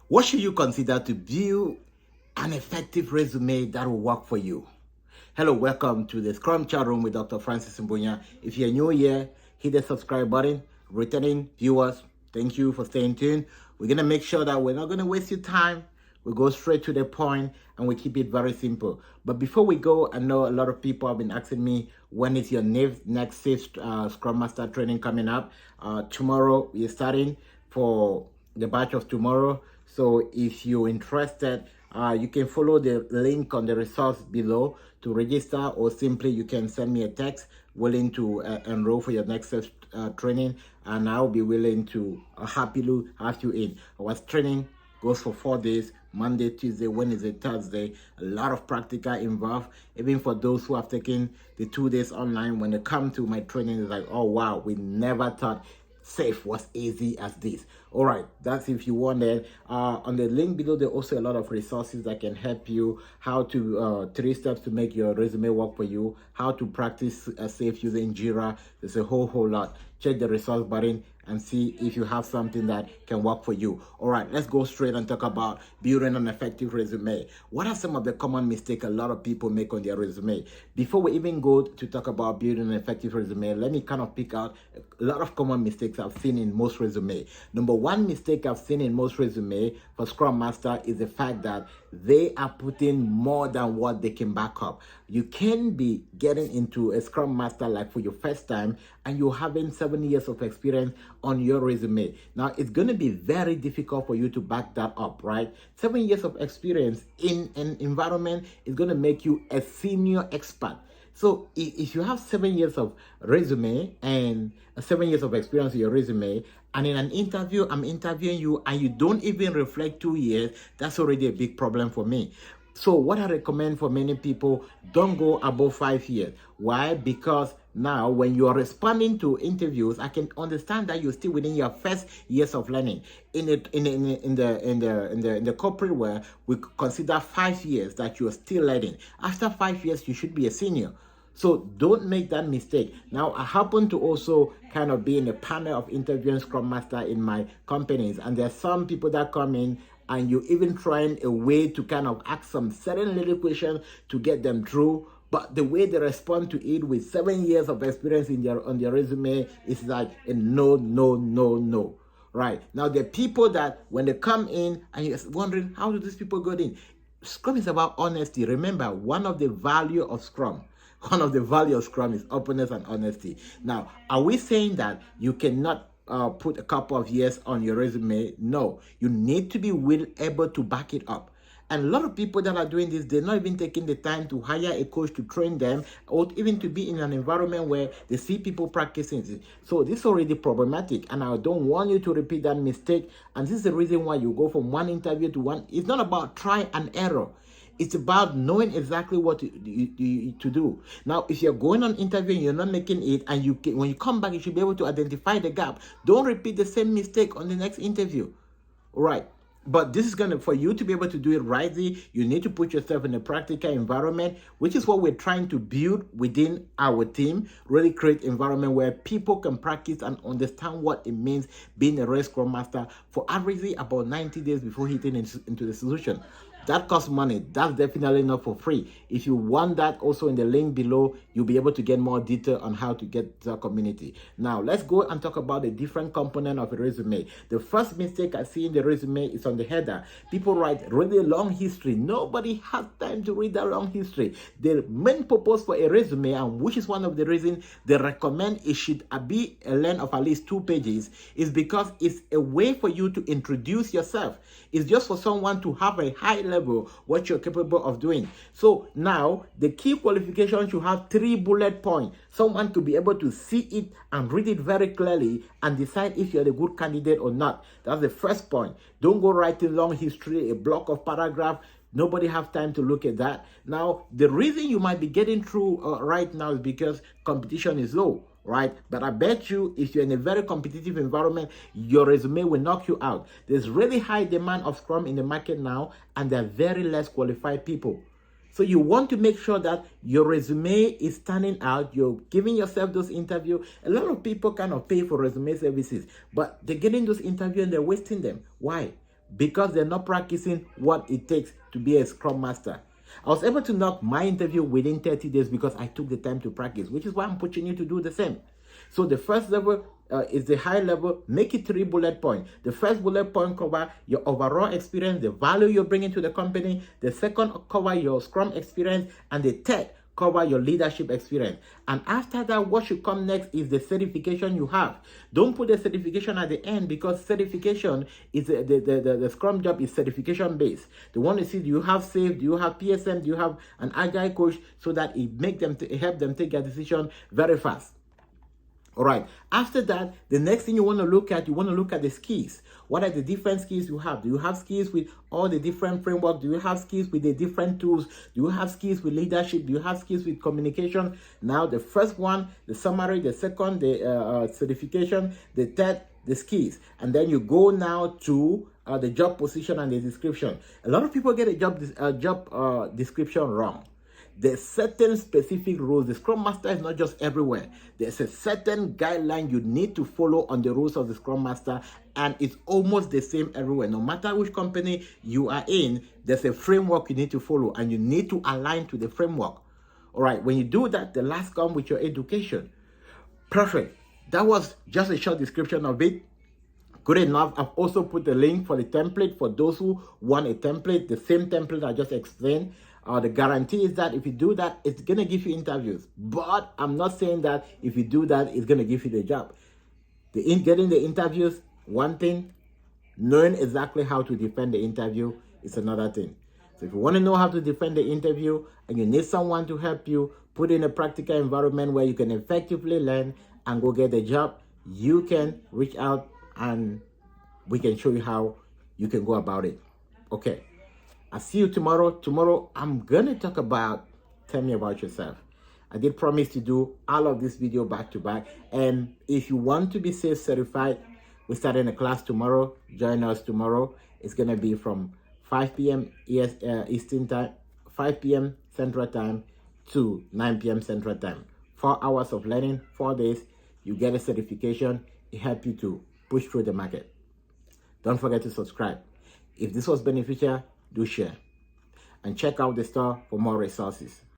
What should you consider to build an effective resume that will work for you? Hello, welcome to the Scrum ChatRoom with Dr. Francis Mbunya. If you're new here, hit the subscribe button. Returning viewers, thank you for staying tuned. We're going to make sure that we're not going to waste your time. We go straight to the point and we keep it very simple. But before we go, I know a lot of people have been asking me, when is your next SAFe Scrum Master training coming up? Tomorrow, we're starting for the batch of tomorrow. So if you're interested, you can follow the link on the resource below to register, or simply you can send me a text willing to enroll for your next training, and I'll be willing to happily have you in. Our training goes for 4 days, Monday, Tuesday, Wednesday, Thursday. A lot of practical involved. Even for those who have taken the 2 days online, when they come to my training, it's like, oh wow, we never thought SAFe was easy as this. All right, that's if you want it. On the link below, there are also a lot of resources that can help you. How to 3 steps to make your resume work for you, how to practice SAFe using Jira. There's a whole lot. Check the resource button and see if you have something that can work for you. All right, let's go straight and talk about building an effective resume. What are some of the common mistakes a lot of people make on their resume? Before we even go to talk about building an effective resume, let me kind of pick out a lot of common mistakes I've seen in most resume. Number one mistake I've seen in most resume for Scrum Master is the fact that they are putting more than what they can back up. You can be getting into a Scrum Master like for your first time and you're having 7 years of experience on your resume. Now, it's going to be very difficult for you to back that up, right? 7 years of experience in an environment is going to make you a senior expert. So if you have 7 years of resume and 7 years of experience in your resume, and in an interview, I'm interviewing you and you don't even reflect 2 years, that's already a big problem for me. So what I recommend for many people, don't go above 5 years. Why? Because now when you are responding to interviews, I can understand that you're still within your first years of learning. In the corporate world, we consider 5 years that you are still learning. After 5 years, you should be a senior. So don't make that mistake. Now, I happen to also kind of be in a panel of interviewing Scrum Master in my companies, and there are some people that come in and you're even trying a way to kind of ask some certain little questions to get them through. But the way they respond to it with 7 years of experience on their resume is like a no. Right. Now, there are people that when they come in and you're wondering, how do these people get in? Scrum is about honesty. Remember, one of the value of Scrum is openness and honesty. Now, are we saying that you cannot put a couple of years on your resume? No, you need to be able to back it up. And a lot of people that are doing this, they're not even taking the time to hire a coach to train them, or even to be in an environment where they see people practicing it. So this is already problematic, and I don't want you to repeat that mistake. And this is the reason why you go from one interview to one. It's not about try and error. It's about knowing exactly what to do. Now, if you're going on interview and you're not making it, and when you come back, you should be able to identify the gap. Don't repeat the same mistake on the next interview. All right. But this is for you to be able to do it rightly, you need to put yourself in a practical environment, which is what we're trying to build within our team. Really create an environment where people can practice and understand what it means being a real Scrum Master for averagely about 90 days before hitting into the solution. That costs money. That's definitely not for free. If you want that, also in the link below, you'll be able to get more detail on how to get the community. Now, let's go and talk about the different component of a resume. The first mistake I see in the resume is on the header. People write really long history. Nobody has time to read that long history. The main purpose for a resume, and which is one of the reasons they recommend it should be a length of at least 2 pages, is because it's a way for you to introduce yourself. It's just for someone to have a high level what you're capable of doing. So now the key qualifications should have 3 bullet points. Someone to be able to see it and read it very clearly and decide if you're a good candidate or not. That's the first point. Don't go writing long history, a block of paragraph. Nobody have time to look at that. Now, the reason you might be getting through right now is because competition is low. Right? But I bet you if you're in a very competitive environment, your resume will knock you out. There's really high demand of Scrum in the market now, and there are very less qualified people. So you want to make sure that your resume is standing out. You're giving yourself those interviews. A lot of people kind of pay for resume services, but they're getting those interviews and they're wasting them. Why? because they're not practicing what it takes to be a Scrum Master. I was able to knock my interview within 30 days because I took the time to practice, which is why I'm pushing you to do the same. So the first level is the high level. Make it 3 bullet points. The first bullet point cover your overall experience, the value you're bringing to the company. The second cover your Scrum experience, and the third cover your leadership experience. And after that, what should come next is the certification you have. Don't put the certification at the end, because certification is the Scrum job is certification based. They want to see, do you have SAFe, do you have PSM, do you have an Agile coach, so that it make them help them take their decision very fast. All right. After that, the next thing you want to look at the skills. What are the different skills you have? Do you have skills with all the different frameworks? Do you have skills with the different tools? Do you have skills with leadership? Do you have skills with communication? Now, the first one, the summary. The second, the certification. The third, the skills. And then you go now to the job position and the description. A lot of people get a job description wrong. There's certain specific rules. The Scrum Master is not just everywhere. There's a certain guideline you need to follow on the rules of the Scrum Master, and it's almost the same everywhere. No matter which company you are in, there's a framework you need to follow, and you need to align to the framework. All right, when you do that, the last comes with your education. Perfect. That was just a short description of it. Good enough. I've also put the link for the template for those who want a template, the same template I just explained. The guarantee is that if you do that, it's going to give you interviews. But I'm not saying that if you do that, it's going to give you the job. Getting the interviews, one thing. Knowing exactly how to defend the interview is another thing. So if you want to know how to defend the interview and you need someone to help you put in a practical environment where you can effectively learn and go get the job, you can reach out and we can show you how you can go about it. Okay. I'll see you tomorrow. Tomorrow, I'm going to talk about, tell me about yourself. I did promise to do all of this video back to back. And if you want to be SAFe certified, we're starting a class tomorrow. Join us tomorrow. It's going to be from 5 p.m. Eastern time, 5 p.m. Central Time to 9 p.m. Central Time. 4 hours of learning, 4 days. You get a certification. It helps you to push through the market. Don't forget to subscribe. If this was beneficial, do share. And check out the store for more resources.